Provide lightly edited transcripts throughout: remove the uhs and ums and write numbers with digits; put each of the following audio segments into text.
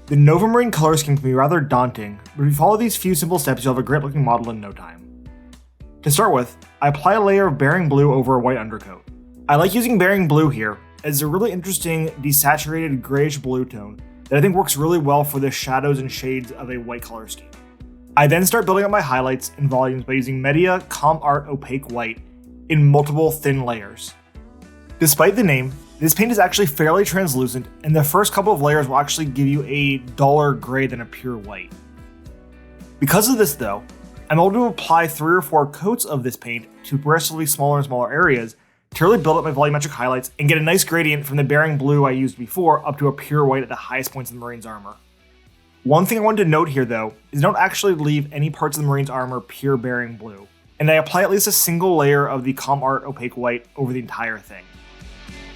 The Novamarine color scheme can be rather daunting, but if you follow these few simple steps, you'll have a great looking model in no time. To start with, I apply a layer of Bering Blue over a white undercoat. I like using Bering Blue here, as it's a really interesting desaturated grayish blue tone that I think works really well for the shadows and shades of a white color scheme. I then start building up my highlights and volumes by using Medea ComArt Opaque White in multiple thin layers. Despite the name, this paint is actually fairly translucent, and the first couple of layers will actually give you a duller gray than a pure white. Because of this though, I'm able to apply 3 or 4 coats of this paint to progressively smaller and smaller areas to really build up my volumetric highlights and get a nice gradient from the Bering Blue I used before up to a pure white at the highest points of the Marine's armor. One thing I wanted to note here though, is don't actually leave any parts of the Marine's armor pure Bering Blue, and I apply at least a single layer of the ComArt Opaque White over the entire thing.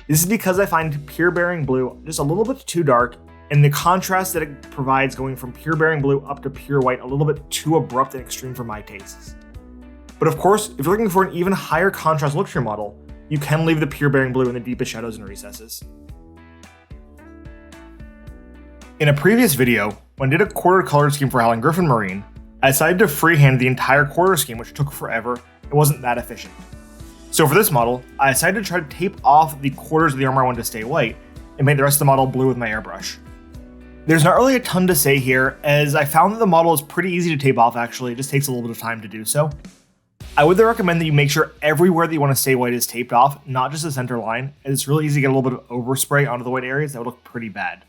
This is because I find pure Bering Blue just a little bit too dark, and the contrast that it provides going from pure Bering Blue up to pure white a little bit too abrupt and extreme for my tastes. But of course, if you're looking for an even higher contrast look to your model, you can leave the pure Bering Blue in the deepest shadows and recesses. In a previous video, when I did a quarter color scheme for Howling Griffin Marine, I decided to freehand the entire quarter scheme, which took forever and wasn't that efficient. So for this model, I decided to try to tape off the quarters of the armor I wanted to stay white, and make the rest of the model blue with my airbrush. There's not really a ton to say here, as I found that the model is pretty easy to tape off actually, it just takes a little bit of time to do so. I would recommend that you make sure everywhere that you want to stay white is taped off, not just the center line, as it's really easy to get a little bit of overspray onto the white areas that would look pretty bad.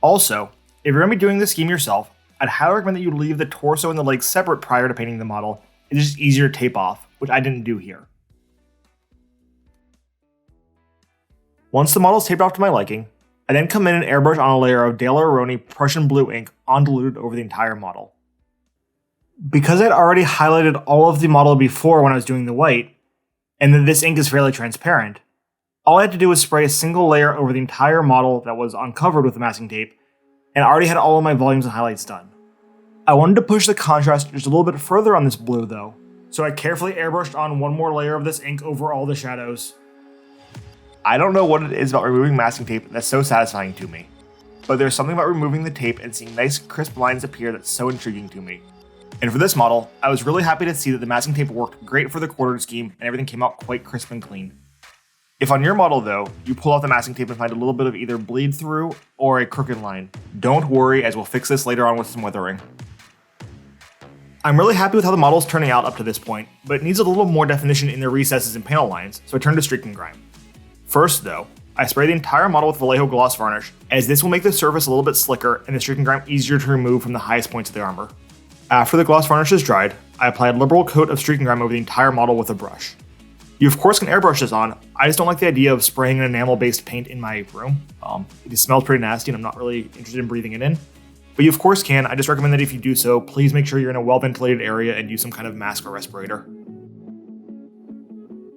Also, if you're going to be doing this scheme yourself, I'd highly recommend that you leave the torso and the legs separate prior to painting the model. It's just easier to tape off, which I didn't do here. Once the model is taped off to my liking, I then come in and airbrush on a layer of Rowney Prussian Blue Ink undiluted over the entire model. Because I'd already highlighted all of the model before when I was doing the white, and that this ink is fairly transparent, all I had to do was spray a single layer over the entire model that was uncovered with the masking tape, and I already had all of my volumes and highlights done. I wanted to push the contrast just a little bit further on this blue though, so I carefully airbrushed on one more layer of this ink over all the shadows. I don't know what it is about removing masking tape that's so satisfying to me, but there's something about removing the tape and seeing nice crisp lines appear that's so intriguing to me. And for this model, I was really happy to see that the masking tape worked great for the quartered scheme and everything came out quite crisp and clean. If on your model though, you pull off the masking tape and find a little bit of either bleed through or a crooked line, don't worry as we'll fix this later on with some weathering. I'm really happy with how the model is turning out up to this point, but it needs a little more definition in the recesses and panel lines, so I turned to streak and grime. First though, I spray the entire model with Vallejo gloss varnish, as this will make the surface a little bit slicker and the streak and grime easier to remove from the highest points of the armor. After the gloss varnish is dried, I apply a liberal coat of streak and grime over the entire model with a brush. You of course can airbrush this on, I just don't like the idea of spraying an enamel-based paint in my room. It just smells pretty nasty and I'm not really interested in breathing it in. But you of course can, I just recommend that if you do so, please make sure you're in a well-ventilated area and use some kind of mask or respirator.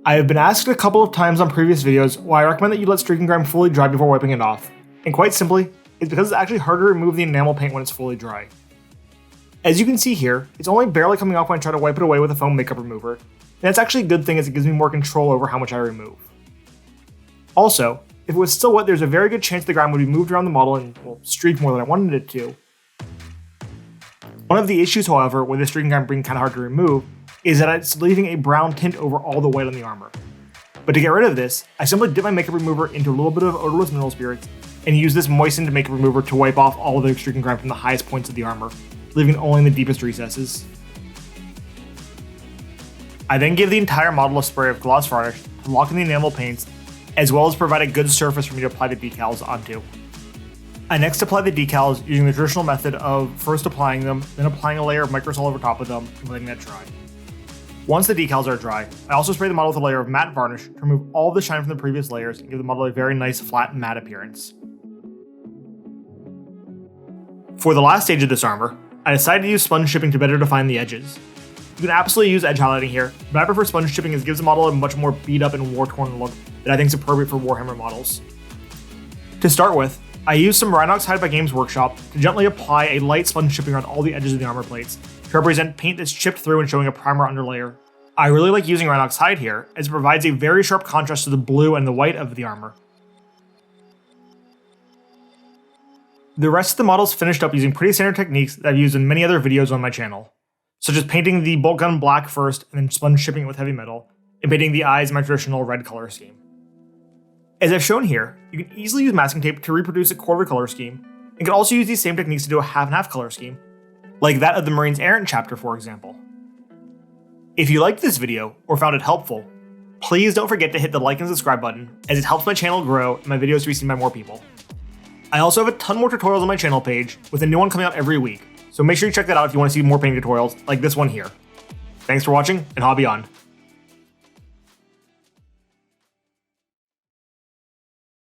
I have been asked a couple of times on previous videos why I recommend that you let streak and grime fully dry before wiping it off, and quite simply, it's because it's actually harder to remove the enamel paint when it's fully dry. As you can see here, it's only barely coming off when I try to wipe it away with a foam makeup remover, and that's actually a good thing as it gives me more control over how much I remove. Also, if it was still wet, there's a very good chance the grime would be moved around the model and streak more than I wanted it to. One of the issues, however, with this streak and grime being kind of hard to remove, is that it's leaving a brown tint over all the white on the armor. But to get rid of this, I simply dip my makeup remover into a little bit of odorless mineral spirits and use this moistened makeup remover to wipe off all of the streak and grime from the highest points of the armor, leaving only in the deepest recesses. I then give the entire model a spray of gloss varnish to lock in the enamel paints, as well as provide a good surface for me to apply the decals onto. I next apply the decals using the traditional method of first applying them, then applying a layer of microsol over top of them, and letting that dry. Once the decals are dry, I also spray the model with a layer of matte varnish to remove all the shine from the previous layers and give the model a very nice flat matte appearance. For the last stage of this armor, I decided to use sponge chipping to better define the edges. You can absolutely use edge highlighting here, but I prefer sponge chipping as it gives the model a much more beat up and war-torn look that I think is appropriate for Warhammer models. To start with, I used some Rhinox Hide by Games Workshop to gently apply a light sponge chipping around all the edges of the armor plates to represent paint that's chipped through and showing a primer underlayer. I really like using Rhinox Hide here, as it provides a very sharp contrast to the blue and the white of the armor. The rest of the models finished up using pretty standard techniques that I've used in many other videos on my channel, such as painting the bolt gun black first and then sponge shipping it with heavy metal, and painting the eyes in my traditional red color scheme. As I've shown here, you can easily use masking tape to reproduce a quarter color scheme, and can also use these same techniques to do a half and half color scheme, like that of the Marines Errant chapter for example. If you liked this video or found it helpful, please don't forget to hit the like and subscribe button, as it helps my channel grow and my videos to be seen by more people. I also have a ton more tutorials on my channel page, with a new one coming out every week, so make sure you check that out if you want to see more painting tutorials like this one here. Thanks for watching, and hobby on!